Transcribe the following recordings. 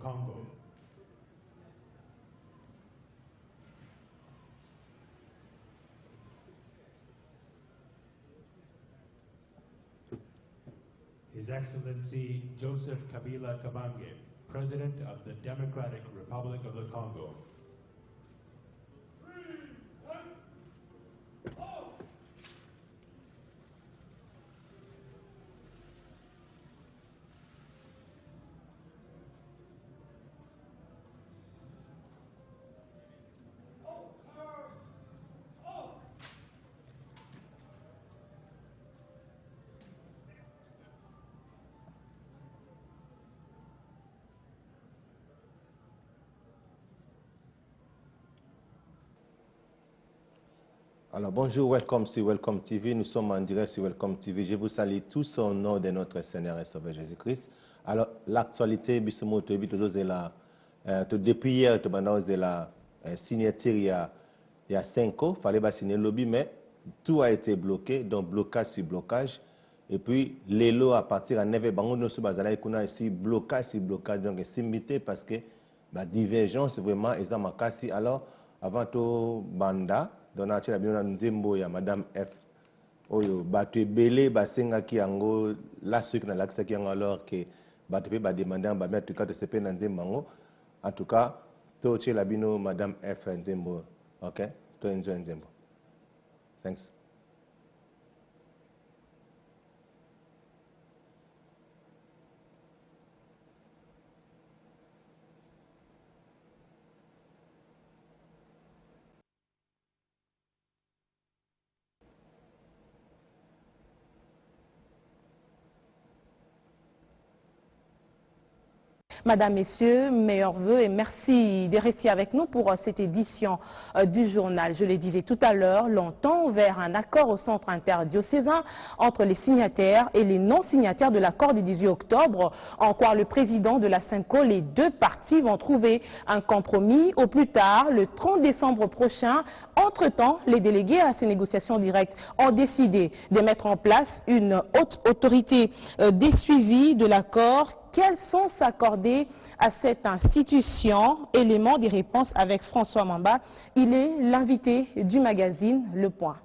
Congo. His Excellency Joseph Kabila Kabange, President of the Democratic Republic of the Congo. Alors bonjour, welcome sur Welcome TV. Nous sommes en direct sur Welcome TV. Je vous salue tous au nom de notre Seigneur et Sauveur Jésus-Christ. Alors l'actualité, depuis hier, la signature il y a 5 ans, il fallait signer le lobby, mais tout a été bloqué, donc blocage sur blocage. Et puis les lots à partir de 9 ans, nous sommes ici blocage sur blocage, donc c'est limité parce que la divergence vraiment est dans ma casse. Alors avant tout banda. Donc, il y a Madame F. Oyo, batu belé, basenga ki yango, la suite na l'axe ki yango alors que batu ba demander ba mettre tout de CP na nzembo. En tout cas, to che la bino Madame F nzembo. OK? To enjoy nzembo. Thanks. Madame, Messieurs, meilleurs vœux et merci de rester avec nous pour cette édition du journal. Je le disais tout à l'heure, longtemps vers un accord au centre interdiocésain entre les signataires et les non-signataires de l'accord du 18 octobre. En croire le président de la SENCO, les deux parties vont trouver un compromis au plus tard le 30 décembre prochain. Entre-temps, les délégués à ces négociations directes ont décidé de mettre en place une haute autorité des suivis de l'accord. Quels sont s'accorder à cette institution? Élément des réponses avec François Mamba. Il est l'invité du magazine Le Point.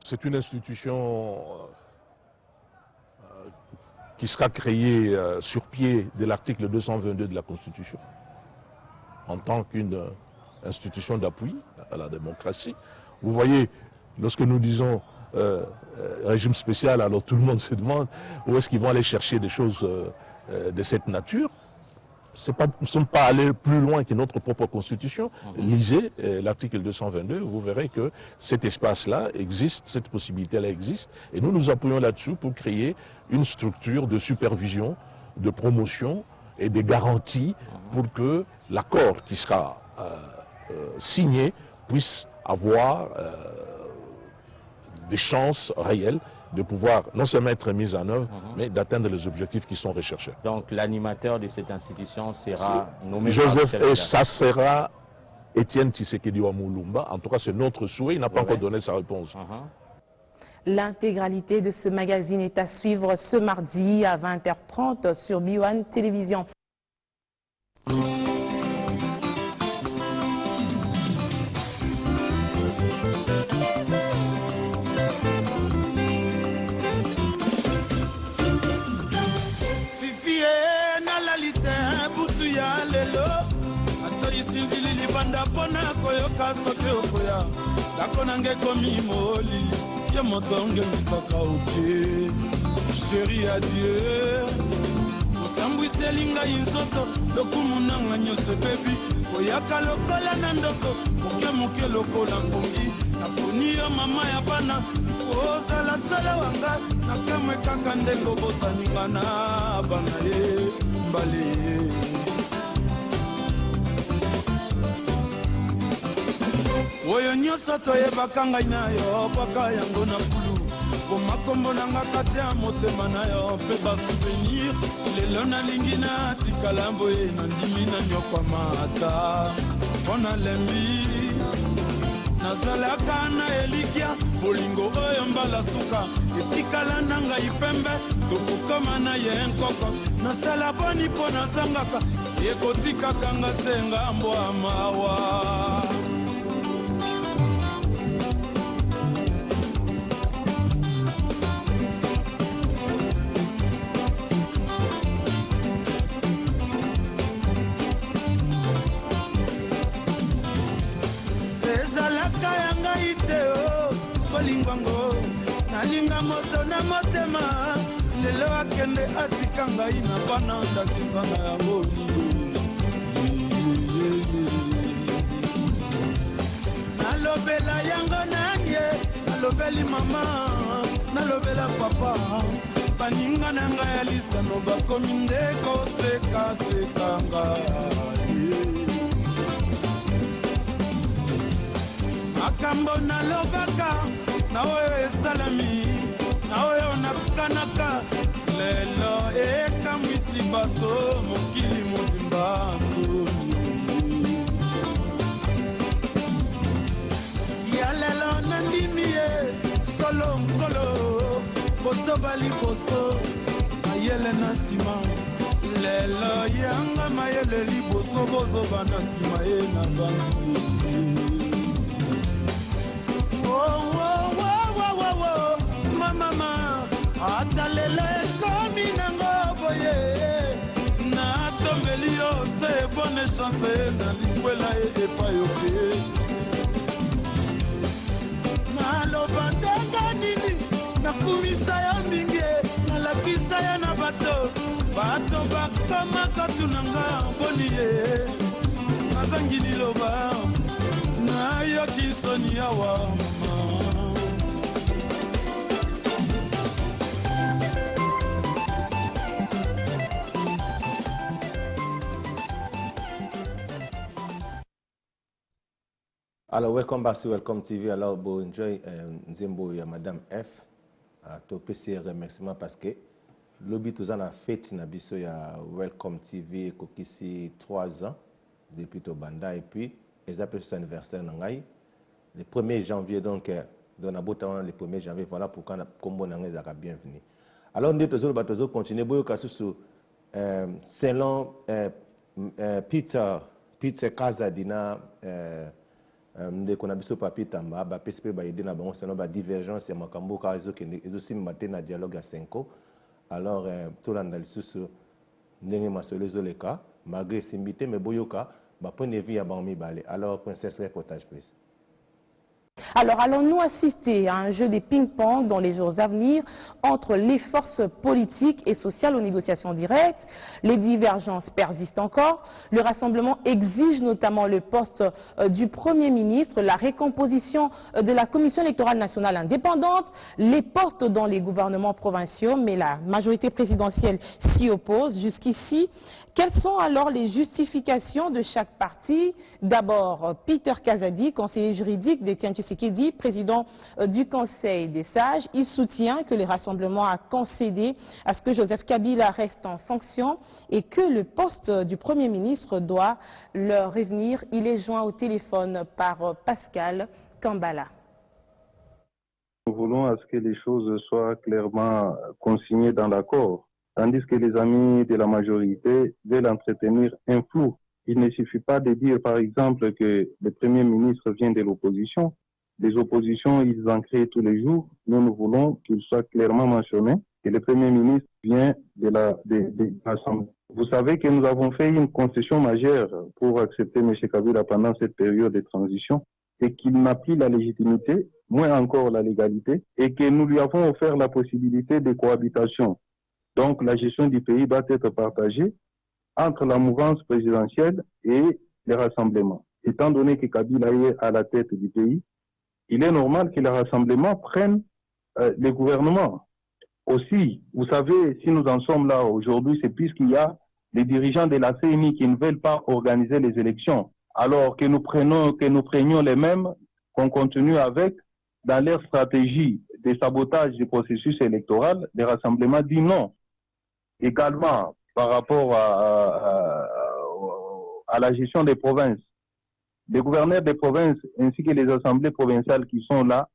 C'est une institution qui sera créée sur pied de l'article 222 de la Constitution en tant qu'une institution d'appui à la démocratie. Vous voyez, lorsque nous disons régime spécial, alors tout le monde se demande où est-ce qu'ils vont aller chercher des choses de cette nature. Nous ne sommes pas allés plus loin que notre propre constitution. Lisez l'article 222, vous verrez que cet espace-là existe, cette possibilité-là existe, et nous nous appuyons là-dessus pour créer une structure de supervision, de promotion et de garanties pour que l'accord qui sera signé puisse avoir des chances réelles de pouvoir non seulement être mis en œuvre, mais d'atteindre les objectifs qui sont recherchés. Donc l'animateur de cette institution sera nommé Joseph, et ça sera Étienne Tshisekedi Wamulumba. En tout cas, c'est notre souhait. Il n'a pas encore donné sa réponse. L'intégralité de ce magazine est à suivre ce mardi à 20h30 sur B1 Télévision. Pona koyoka soke okoya lakona ngeko mimoli ya motonge misaka oke chéri adieu osambwiseli ngai nzoto lokumu nanga nyonso bebi oyaka lokola na ndoko moke lokola nkongi naponi yo mama ya bana ozala sala wanga nakamwe kaka ndeko bosaninga na bana ye mbale oyo nyonso toyebaka ngai na yo paka yango na fulu komakombo na nga kati ya motema na yo mpe basouvenir lelo nalingi natikala mboye na ndimi na nyokwama ata mpo na lembi nazalaka na elikia bolingo oyo mbala suka etikala na ngai pembe tokokoma na ye nkoko nasala boni mpo nazangaka ekotikaka nga se ngambo ya mawa. Lingwango nalinga moto na motema lelo akende atika ngai na bana ndakisa na yango nalobela yango nanye nalobeli mama nalobela papa baninga na ngai ya lisano bakomi nde kosekasekanga makambo nalobaka na oyo esalami na oyo nakanaka lelo ekamwisi bato mokili mobimba soni ya lelo nandimi ye solo nkolo bosoba liboso mayele na nsima lelo yanga mayele liboso bozoba na nsima ye na banzi. Mama atalele komi nango boye na tombeli yo se bonne chance na likwela epayoke naloba ndenge nini nakumisa yo mingi nalakisa yo na bato bakoma katunanga boni ye nazangi liloba nayoki soni awa mama. Alors, welcome back to Welcome TV. Alors, bon, enjoy Nzembo ya Madame F. To PC remerciement parce que lobby tous en a fait na biso ya Welcome TV kokisi 3 ans depuis to banda et puis les appels sur anniversaire nangai le 1er janvier donc dans abotant le 1er janvier voilà pourquoi combo nangai zaka bienvenue. Alors nous tozo continuer boyo kasusu selon Peter Kazadina ndeko na biso papi tamba ba PSP ba aider na bango selon ba divergence ya makambo ka ezo matin na dialogue à 5 ans. Alors tout landa lisusu ndenge masolo ezoleka malgré simbité mais boyoka ba point de vue ya bango mibale. Alors princesse reportage please. Alors, allons-nous assister à un jeu de ping-pong dans les jours à venir entre les forces politiques et sociales aux négociations directes? Les divergences persistent encore. Le rassemblement exige notamment le poste du Premier ministre, la récomposition de la Commission électorale nationale indépendante, les postes dans les gouvernements provinciaux, mais la majorité présidentielle s'y oppose. Jusqu'ici, quelles sont alors les justifications de chaque parti? D'abord, Peter Kazadi, conseiller juridique d'Étienne Tshisekedi, président du Conseil des sages. Il soutient que le rassemblement a concédé à ce que Joseph Kabila reste en fonction et que le poste du Premier ministre doit leur revenir. Il est joint au téléphone par Pascal Kambala. Nous voulons à ce que les choses soient clairement consignées dans l'accord. Tandis que les amis de la majorité veulent entretenir un flou. Il ne suffit pas de dire, par exemple, que le Premier ministre vient de l'opposition. Les oppositions, ils en créent tous les jours. Nous voulons qu'il soit clairement mentionné que le Premier ministre vient de l'Assemblée. Vous savez que nous avons fait une concession majeure pour accepter M. Kabila pendant cette période de transition, c'est qu'il n'a plus la légitimité, moins encore la légalité, et que nous lui avons offert la possibilité de cohabitation. Donc, la gestion du pays doit être partagée entre la mouvance présidentielle et les rassemblements. Étant donné que Kabila est à la tête du pays, il est normal que les rassemblements prennent les gouvernements. Aussi, vous savez, si nous en sommes là aujourd'hui, c'est puisqu'il y a les dirigeants de la CENI qui ne veulent pas organiser les élections, alors que nous prenions les mêmes, qu'on continue avec, dans leur stratégie de sabotage du processus électoral, les rassemblements disent non. Également, par rapport à la gestion des provinces, les gouverneurs des provinces ainsi que les assemblées provinciales qui sont là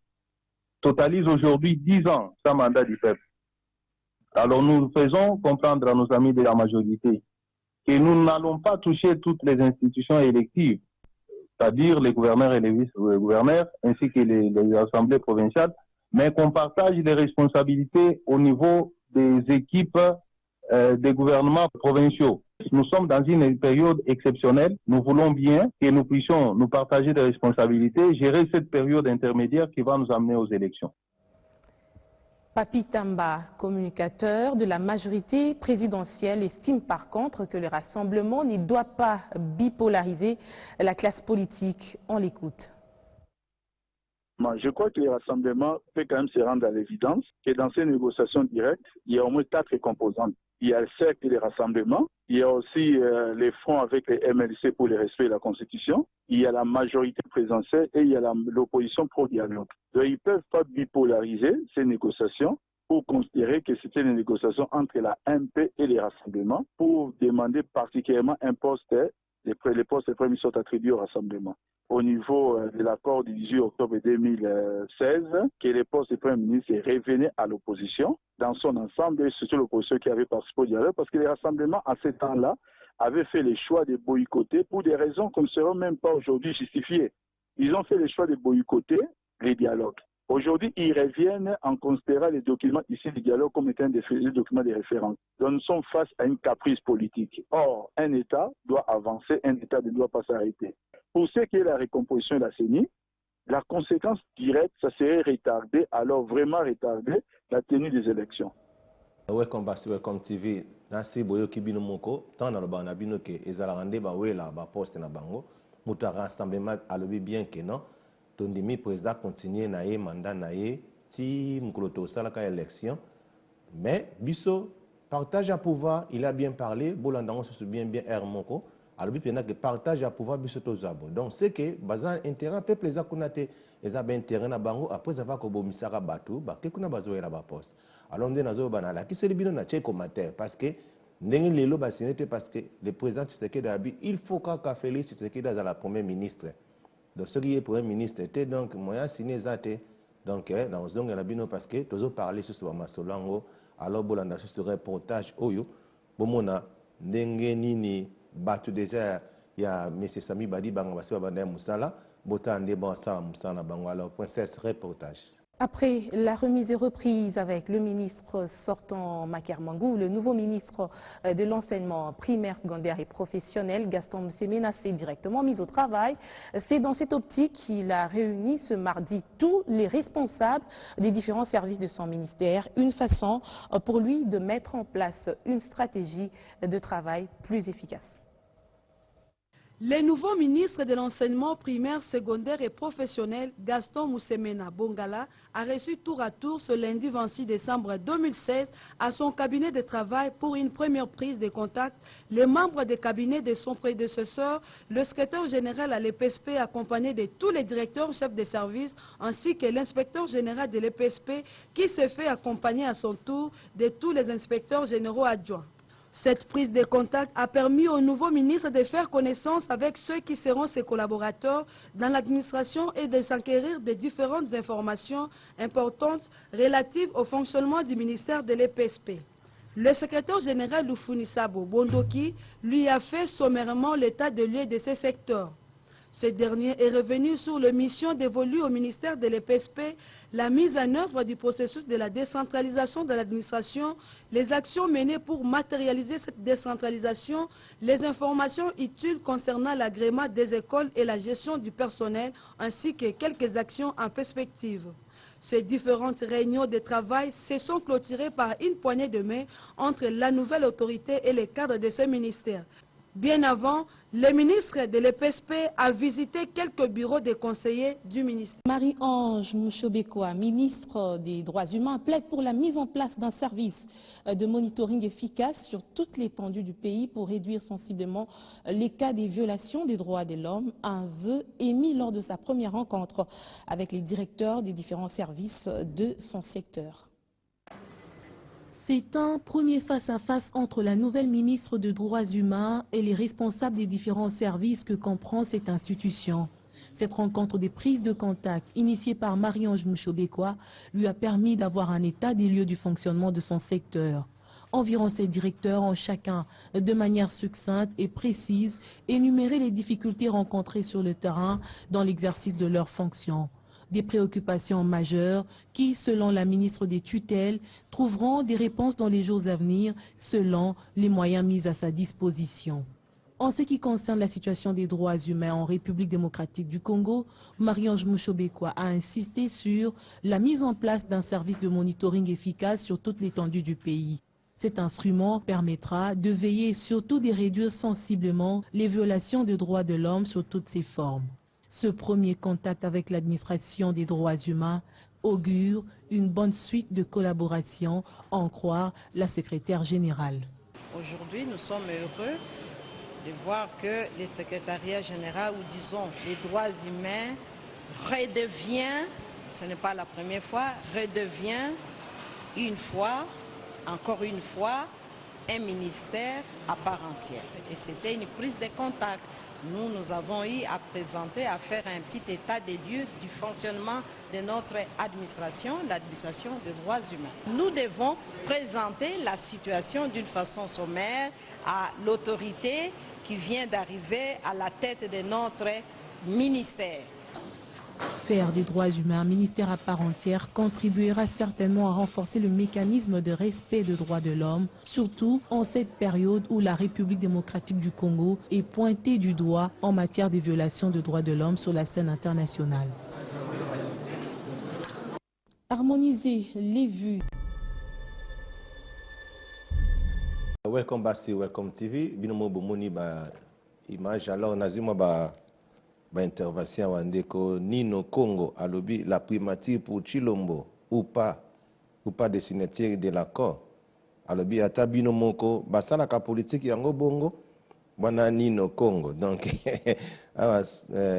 totalisent aujourd'hui 10 ans sans mandat du peuple. Alors nous faisons comprendre à nos amis de la majorité que nous n'allons pas toucher toutes les institutions électives, c'est-à-dire les gouverneurs et les vice-gouverneurs, ainsi que les assemblées provinciales, mais qu'on partage les responsabilités au niveau des équipes des gouvernements provinciaux. Nous sommes dans une période exceptionnelle. Nous voulons bien que nous puissions nous partager des responsabilités, gérer cette période intermédiaire qui va nous amener aux élections. Papi Tamba, communicateur de la majorité présidentielle, estime par contre que le rassemblement ne doit pas bipolariser la classe politique. On l'écoute. Je crois que le rassemblement peut quand même se rendre à l'évidence que dans ces négociations directes, il y a au moins 4 composantes. Il y a le cercle des rassemblements, il y a aussi les fronts avec les MLC pour le respect de la Constitution, il y a la majorité présidentielle et il y a l'opposition pro-dialogue. Donc ils ne peuvent pas bipolariser ces négociations pour considérer que c'était une négociation entre la MP et les rassemblements pour demander particulièrement un poste, les postes de premier sont attribués au rassemblement. Au niveau de l'accord du 18 octobre 2016, que les postes de Premier ministre revenaient à l'opposition dans son ensemble, et surtout l'opposition qui avait participé au dialogue, parce que les rassemblements, à ce temps-là, avaient fait le choix de boycotter pour des raisons qui ne seront même pas aujourd'hui justifiées. Ils ont fait le choix de boycotter les dialogues. Aujourd'hui, ils reviennent en considérant les documents ici du dialogue comme étant des documents de référence. Donc nous sommes face à une caprice politique. Or, un État doit avancer, un État ne doit pas s'arrêter. Pour ce qui est de la recomposition de la CENI, la conséquence directe, ça serait retarder, alors vraiment retarder la tenue des élections. Welcome back to Welcome TV. Nasi boyo kibino moko, tant dans le bana bino ke ezalande ba wela ba poste na bango, muta rassemblement alobi bien que non. Tondimi président continue na ye mandat na ye ti mukoloto salaka élection. Mais biso partage à pouvoir, il a bien parlé, bolandango se souvient bien Hermoko. Alors, il y a que partage à pouvoir bisotozabo. Donc, c'est que, bazan intérêt, peuple les a connaté, les a bien intérêt na bango, après avoir que bomisara batou, bah, que kuna bazo la poste. Alors, on dit nazo banala, qui se libère na tché commentaire, parce que, n'engue lelo basinete, parce que le président Tshisekedi Dabi, il faut qu'a Félix Tshisekedi dans la première ministre. Donc, ce qui est premier ministre était donc, moyen signé zate, donc, dans zone la bino, parce que, tozo parler sur ce masolango, alors, bolanda sur ce reportage, oyo, bomona, n'engue nini, Batu déjà, il y a M. Sami Badi Bangabasi Babanda Moussala, Botande Bansala Moussala Bango. Alors, princesse, reportage. Après la remise et reprise avec le ministre sortant Maker Mangou, le nouveau ministre de l'enseignement primaire, secondaire et professionnel, Gaston Mousemena, s'est directement mis au travail. C'est dans cette optique qu'il a réuni ce mardi tous les responsables des différents services de son ministère. Une façon pour lui de mettre en place une stratégie de travail plus efficace. Le nouveau ministre de l'enseignement primaire, secondaire et professionnel, Gaston Mousemena Bongala, a reçu tour à tour ce lundi 26 décembre 2016 à son cabinet de travail pour une première prise de contact. Les membres du cabinet de son prédécesseur, le secrétaire général à l'EPSP accompagné de tous les directeurs chefs de service ainsi que l'inspecteur général de l'EPSP qui s'est fait accompagner à son tour de tous les inspecteurs généraux adjoints. Cette prise de contact a permis au nouveau ministre de faire connaissance avec ceux qui seront ses collaborateurs dans l'administration et de s'enquérir de différentes informations importantes relatives au fonctionnement du ministère de l'EPSP. Le secrétaire général Lufunisabo Bondoki lui a fait sommairement l'état de lieu de ces secteurs. Ce dernier est revenu sur la mission dévolue au ministère de l'EPSP, la mise en œuvre du processus de la décentralisation de l'administration, les actions menées pour matérialiser cette décentralisation, les informations utiles concernant l'agrément des écoles et la gestion du personnel, ainsi que quelques actions en perspective. Ces différentes réunions de travail se sont clôturées par une poignée de main entre la nouvelle autorité et les cadres de ce ministère. Bien avant, le ministre de l'EPSP a visité quelques bureaux de conseillers du ministère. Marie-Ange Mouchobekoa, ministre des Droits humains, plaide pour la mise en place d'un service de monitoring efficace sur toute l'étendue du pays pour réduire sensiblement les cas des violations des droits de l'homme. Un vœu émis lors de sa première rencontre avec les directeurs des différents services de son secteur. C'est un premier face-à-face entre la nouvelle ministre des Droits humains et les responsables des différents services que comprend cette institution. Cette rencontre des prises de contact, initiée par Marie-Ange Mouchobekwa, lui a permis d'avoir un état des lieux du fonctionnement de son secteur. Environ 7 directeurs ont chacun, de manière succincte et précise, énuméré les difficultés rencontrées sur le terrain dans l'exercice de leurs fonctions. Des préoccupations majeures qui, selon la ministre des tutelles, trouveront des réponses dans les jours à venir selon les moyens mis à sa disposition. En ce qui concerne la situation des droits humains en République démocratique du Congo, Marie-Ange Mouchobekwa a insisté sur la mise en place d'un service de monitoring efficace sur toute l'étendue du pays. Cet instrument permettra de veiller et surtout de réduire sensiblement les violations des droits de l'homme sous toutes ses formes. Ce premier contact avec l'administration des droits humains augure une bonne suite de collaboration, en croire la secrétaire générale. Aujourd'hui, nous sommes heureux de voir que le secrétariat général, ou disons les droits humains, redevient, ce n'est pas la première fois, redevient encore une fois, un ministère à part entière. Et c'était une prise de contact. Nous avons eu à présenter, à faire un petit état des lieux du fonctionnement de notre administration, l'administration des droits humains. Nous devons présenter la situation d'une façon sommaire à l'autorité qui vient d'arriver à la tête de notre ministère. Faire des droits humains un ministère à part entière contribuera certainement à renforcer le mécanisme de respect des droits de l'homme, surtout en cette période où la République démocratique du Congo est pointée du doigt en matière de violations des droits de l'homme sur la scène internationale. Harmoniser les vues. Welcome back to Welcome TV. Binomo bomoni ba image alors nazima ba intervention wandeko Nino Congo alobi la primature pour Chilombo ou pas des signataires de l'accord alobi ata bino moko basala ka politique yango bongo bana Nino Congo donc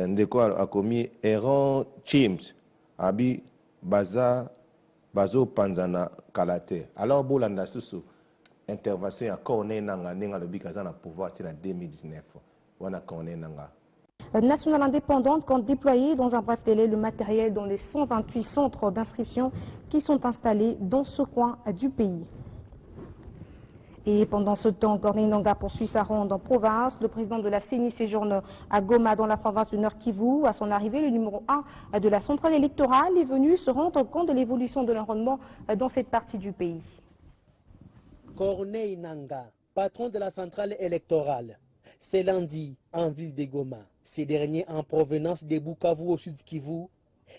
ndeko a commis erreur James abi bazo panzana kalate alors bolanda susu intervention ya corner nanga nenga lobi kazana pouvoir tina 2019 wana corner nanga nationale indépendante compte déployer dans un bref délai le matériel dans les 128 centres d'inscription qui sont installés dans ce coin du pays. Et pendant ce temps, Corneille Nangaa poursuit sa ronde en province. Le président de la CENI séjourne à Goma dans la province du Nord Kivu. À son arrivée, le numéro 1 de la centrale électorale est venu se rendre compte de l'évolution de l'environnement dans cette partie du pays. Corneille Nangaa, patron de la centrale électorale, c'est lundi en ville de Goma. Ces derniers en provenance de Bukavu au sud Kivu,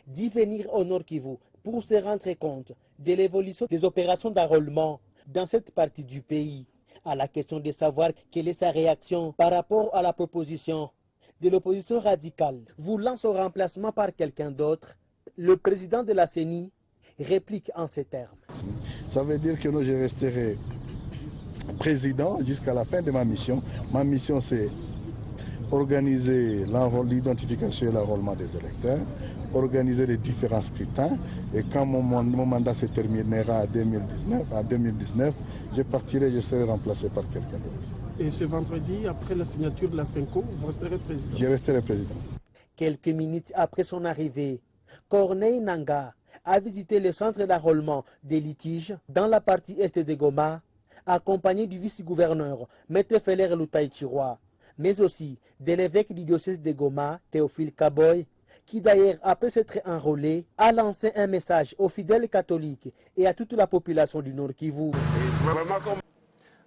d'y venir au nord Kivu pour se rendre compte de l'évolution des opérations d'enrôlement dans cette partie du pays. À la question de savoir quelle est sa réaction par rapport à la proposition de l'opposition radicale voulant son remplacement par quelqu'un d'autre, le président de la CENI réplique en ces termes. Ça veut dire que je resterai président jusqu'à la fin de ma mission. Ma mission, c'est organiser l'identification et l'enrôlement des électeurs, organiser les différents scrutins, et quand mon mandat se terminera en 2019, je partirai, je serai remplacé par quelqu'un d'autre. Et ce vendredi, après la signature de la CENCO, vous resterez président? Je resterai président. Quelques minutes après son arrivée, Corneille Nangaa a visité le centre d'enrôlement des litiges dans la partie est de Goma, accompagné du vice-gouverneur Maître Feller Lutaïchiroa, mais aussi de l'évêque du diocèse de Goma, Théophile Kaboy, qui d'ailleurs, après s'être enrôlé, a lancé un message aux fidèles catholiques et à toute la population du Nord Kivu.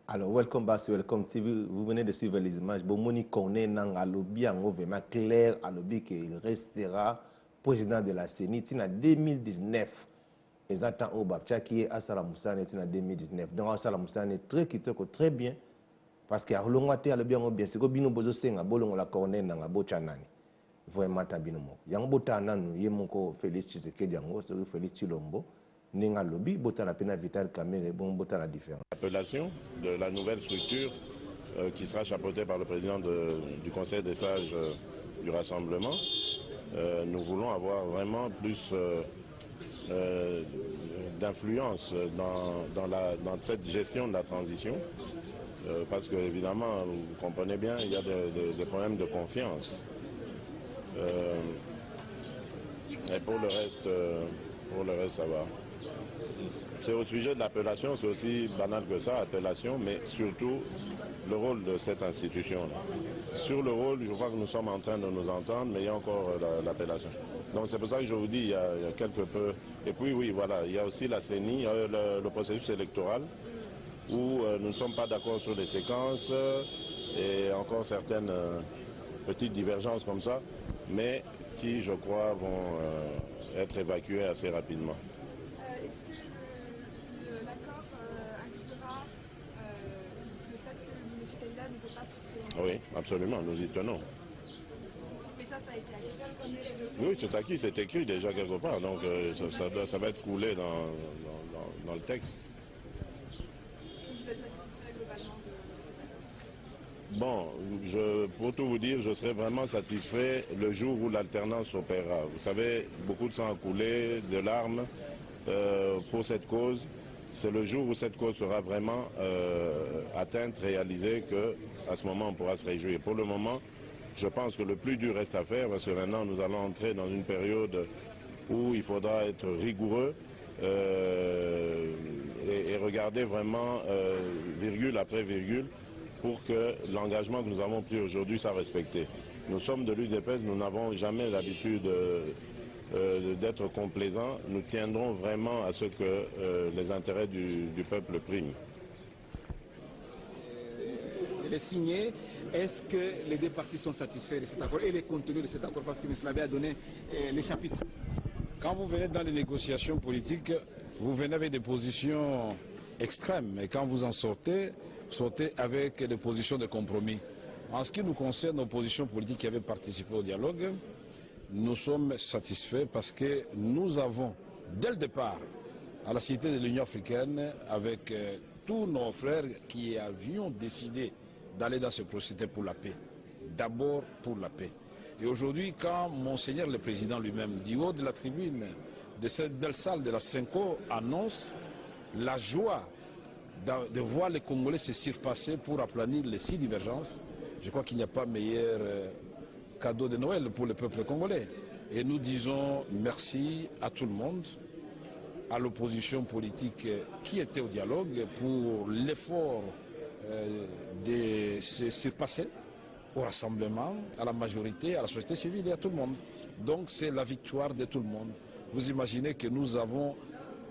Alors, welcome back to Welcome TV. Vous venez de suivre les images. Bomoni Corneille Nangaa alobi yango vraiment clair, alobi qu'il restera président de la CENI en 2019. Ils attendent au Babcha qui est à Salamoussane en 2019. Donc, à Salamoussane est très kitoko, très bien. Parce qu'il y a l'ongate à le bien bien. C'est que bino bozo senga bolongo la Corneille Nangaa bochanani. Vraiment tabinomo. Yang botana nous yemoko Félix Tshisekedi yango, c'est Félix Tshilombo. Ninga lobby bota la pena Vital Kamerhe bon bota la différence. L'appellation de la nouvelle structure qui sera chapeautée par le président du Conseil des sages du Rassemblement. Nous voulons avoir vraiment plus d'influence dans cette gestion de la transition. Parce que, évidemment, vous comprenez bien, il y a des problèmes de confiance. Et pour le reste, ça va. C'est au sujet de l'appellation, c'est aussi banal que ça, appellation, mais surtout le rôle de cette institution. Sur le rôle, je crois que nous sommes en train de nous entendre, mais il y a encore l'appellation. Donc c'est pour ça que je vous dis, il y a quelque peu... Et puis oui, voilà, il y a aussi la CENI, le processus électoral, où nous ne sommes pas d'accord sur les séquences et encore certaines petites divergences comme ça, mais qui, je crois, vont être évacuées assez rapidement. Est-ce que l'accord inclura le fait que M. Kabila ne peut pas se présenter? Oui, absolument, nous y tenons. Mais ça a été acquis? Oui, c'est acquis, c'est écrit déjà quelque part, donc ça va être coulé dans le texte. Vous êtes satisfait globalement de cet accord? Bon, pour tout vous dire, je serai vraiment satisfait le jour où l'alternance opérera. Vous savez, beaucoup de sang a coulé, de larmes pour cette cause. C'est le jour où cette cause sera vraiment atteinte, réalisée, qu'à ce moment on pourra se réjouir. Pour le moment, je pense que le plus dur reste à faire parce que maintenant nous allons entrer dans une période où il faudra être rigoureux et regarder vraiment virgule après virgule pour que l'engagement que nous avons pris aujourd'hui soit respecté. Nous sommes de l'UDPS, nous n'avons jamais l'habitude d'être complaisants. Nous tiendrons vraiment à ce que les intérêts du peuple priment. Les signer, est-ce que les deux parties sont satisfaits de cet accord et les contenus de cet accord? Parce que M. Labé a donné les chapitres. Quand vous venez dans les négociations politiques, vous venez avec des positions extrêmes. Et quand vous en sortez avec des positions de compromis. En ce qui nous concerne, nos positions politiques qui avaient participé au dialogue, nous sommes satisfaits parce que nous avons, dès le départ, à la Cité de l'Union africaine, avec tous nos frères qui avions décidé d'aller dans ce procédé pour la paix. D'abord pour la paix. Et aujourd'hui, quand Monseigneur le Président lui-même, du haut de la tribune de cette belle salle de la Senko, annonce la joie de voir les Congolais se surpasser pour aplanir les 6 divergences, je crois qu'il n'y a pas meilleur cadeau de Noël pour le peuple congolais. Et nous disons merci à tout le monde, à l'opposition politique qui était au dialogue pour l'effort de se surpasser au rassemblement, à la majorité, à la société civile et à tout le monde. Donc c'est la victoire de tout le monde. Vous imaginez que nous avons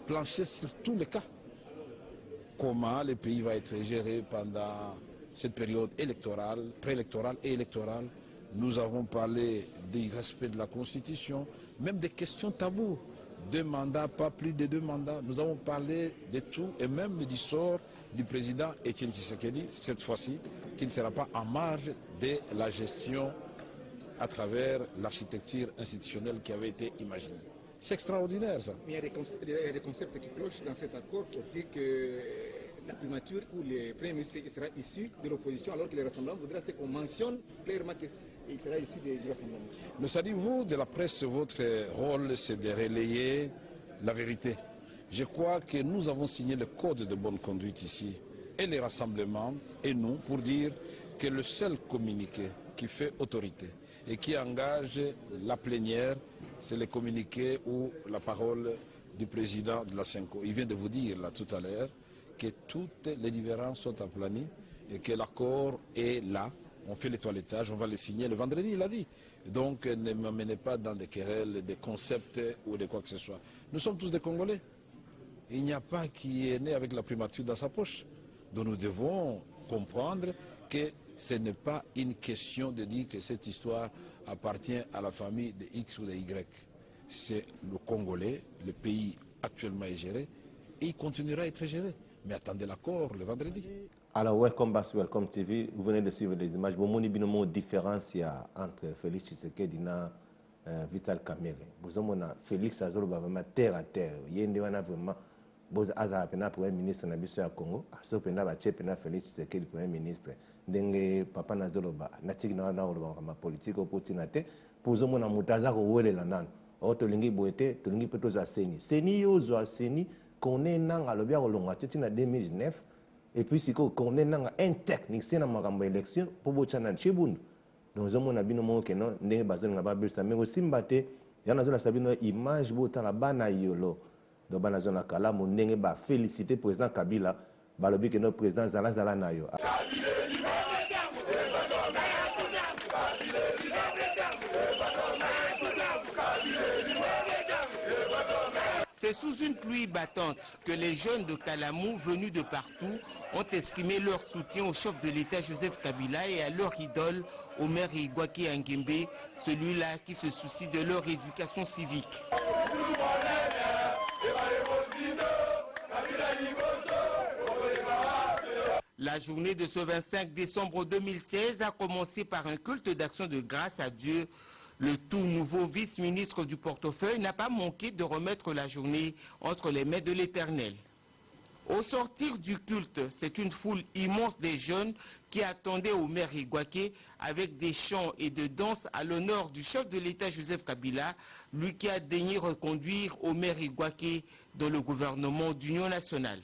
planché sur tous les cas. Comment le pays va être géré pendant cette période électorale, préélectorale et électorale. Nous avons parlé du respect de la Constitution, même des questions taboues. 2 mandats, pas plus de 2 mandats. Nous avons parlé de tout et même du sort du président Etienne Tshisekedi, cette fois-ci, qui ne sera pas en marge de la gestion à travers l'architecture institutionnelle qui avait été imaginée. C'est extraordinaire, ça. Mais il y a des concepts qui clochent dans cet accord pour dire que la primature ou le Premier ministre sera issu de l'opposition, alors que le Rassemblement voudrait qu'on mentionne clairement qu'il sera issu du Rassemblement. Mais ça dit, vous, de la presse, votre rôle, c'est de relayer la vérité. Je crois que nous avons signé le code de bonne conduite ici, et les rassemblements, et nous, pour dire que le seul communiqué qui fait autorité et qui engage la plénière, c'est le communiqué ou la parole du président de la Senko. Il vient de vous dire là tout à l'heure que toutes les différences sont aplanies et que l'accord est là. On fait le toilettage, on va le signer le vendredi, il a dit. Donc ne m'amenez pas dans des querelles, des concepts ou de quoi que ce soit. Nous sommes tous des Congolais. Il n'y a pas qui est né avec la primature dans sa poche. Donc nous devons comprendre que ce n'est pas une question de dire que cette histoire appartient à la famille de X ou de Y. C'est le Congolais, le pays actuellement est géré, et il continuera à être géré. Mais attendez l'accord le vendredi. Alors, Welcome Back sur Welcome TV. Vous venez de suivre les images. Bon, mon binomo différence entre Félix Tshisekedi et Vital Kamerhe. Vous avez Félix Azoloba vraiment terre à terre. Il y a vraiment Boz Aza pena Premier ministre na biso ya Congo. So pena ba chepena Félix Tshisekedi Premier ministre. Ndenge papa Nazoloba natiki na oloba ma politique opotina te. Pozo mona mutaza ko welela nano. O tolingi boete, tolingi peto za seni. Seni yo zo seni connaît nanga le bien longa en 2019 et puis si connaît nanga un technicien na makambo élection pour bochana chibundu donc zomo na bino mo keno ndenge bazoni ngaba bilsa mais aussi mbate yana zona sabino image bota la bana yolo do bana zona kala mo ndenge ba féliciter président Kabila balobi que notre président zala na yo. C'est sous une pluie battante que les jeunes de Kalamou venus de partout ont exprimé leur soutien au chef de l'État Joseph Kabila et à leur idole Omer Igwaki Angembe, celui-là qui se soucie de leur éducation civique. La journée de ce 25 décembre 2016 a commencé par un culte d'action de grâce à Dieu. Le tout nouveau vice-ministre du portefeuille n'a pas manqué de remettre la journée entre les mains de l'Éternel. Au sortir du culte, c'est une foule immense des jeunes qui attendaient Omer Igwaki avec des chants et de danses à l'honneur du chef de l'État Joseph Kabila, lui qui a daigné reconduire Omer Igwaki dans le gouvernement d'Union nationale.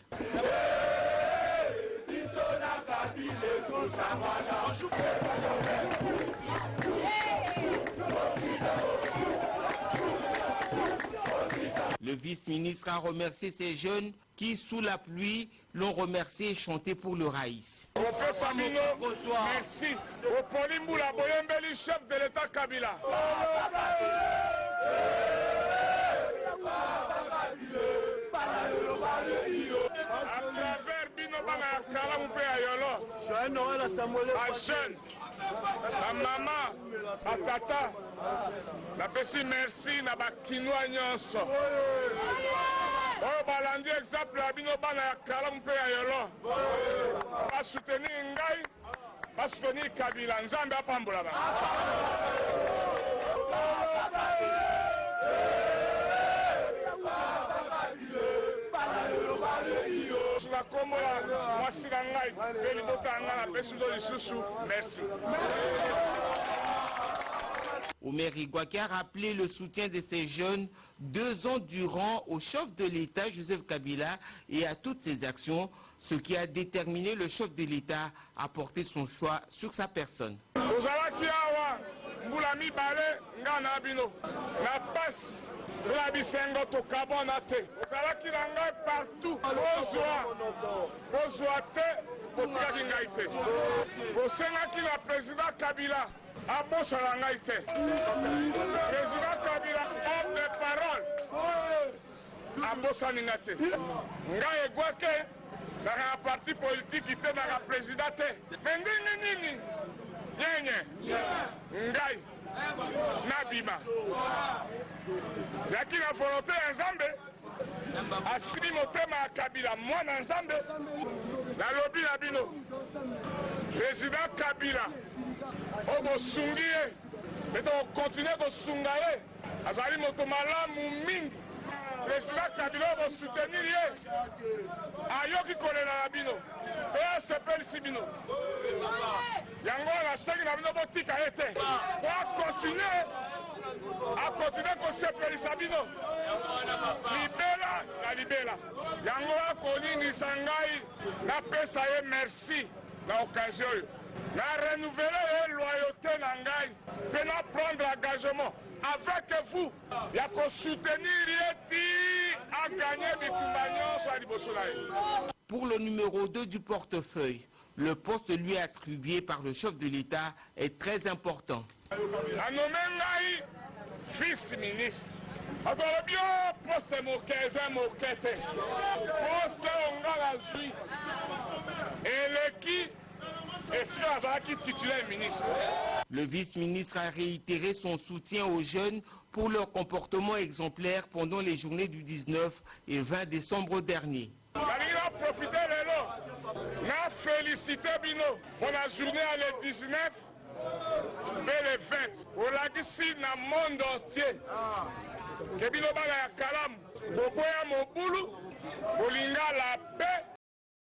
Le vice-ministre a remercié ces jeunes qui, sous la pluie, l'ont remercié et chanté pour le Raïs. Merci. Au Polimboula, Boyembeli, chef de l'État Kabila. À travers Binobana Kala Moupe Ayolo, à jeune, à maman, à tata, la pessi merci, na bakinoa nyonso. Oh, balandi exemple à Binobana Kala Moupe Ayolo. Pas soutenir Ngai, pas soutenir Kabila, Nzambe apambola ba. Merci. Omer Igwaki a rappelé le soutien de ces jeunes 2 ans durant au chef de l'État Joseph Kabila et à toutes ses actions, ce qui a déterminé le chef de l'État à porter son choix sur sa personne. La bisengo to kabona te. Ozalaki na ngai partout. Bozwa te, botikaki ngai te. Bosengaki na président Kabila abosala ngai te. Président Kabila, homme de parole, abosani ngai te. Ngai Igwaki naka parti politique te, naka président te. Mais ndenge nini? Nyenye. Ngai. Nabima. Zaki na volonté ya Nzambe. Asimi motema ya Kabila mwana Nzambe. Nalobi na bino. Président Kabila. Obo sungi ye. Meto continue ko sunga ye. Azali moto malamu mingi. Président Kabila obo soutenir ye. Ayoki kolela na bino. Oya sepeli si bino. Yango la sengi na bino botika ete. Pour continuer ko sepeli sabino. Libela la libela. Yango akoni sangai na pesa ye merci na occasion yo. Na renouveler loyauté na ngai, pe na prendre engagement avec vous. Ya ko soutenir yeti a gagner bitumba nyonso a liboso na ye. Pour le numéro 2 du portefeuille, le poste lui attribué par le chef de l'État est très important. A nommé ngai vice-ministre. Atolo bio poste mokeze mokete. Poste ongala zui. Eleki esika azalaki titulaire ministre. Le vice-ministre a réitéré son soutien aux jeunes pour leur comportement exemplaire pendant les journées du 19 et 20 décembre dernier. Nalingi na profiter lelo na félicité bino pour la journée le 19 et le 20. Olakisi na monde entier que bino bana ya Kalamu boboya mobulu bolinga la paix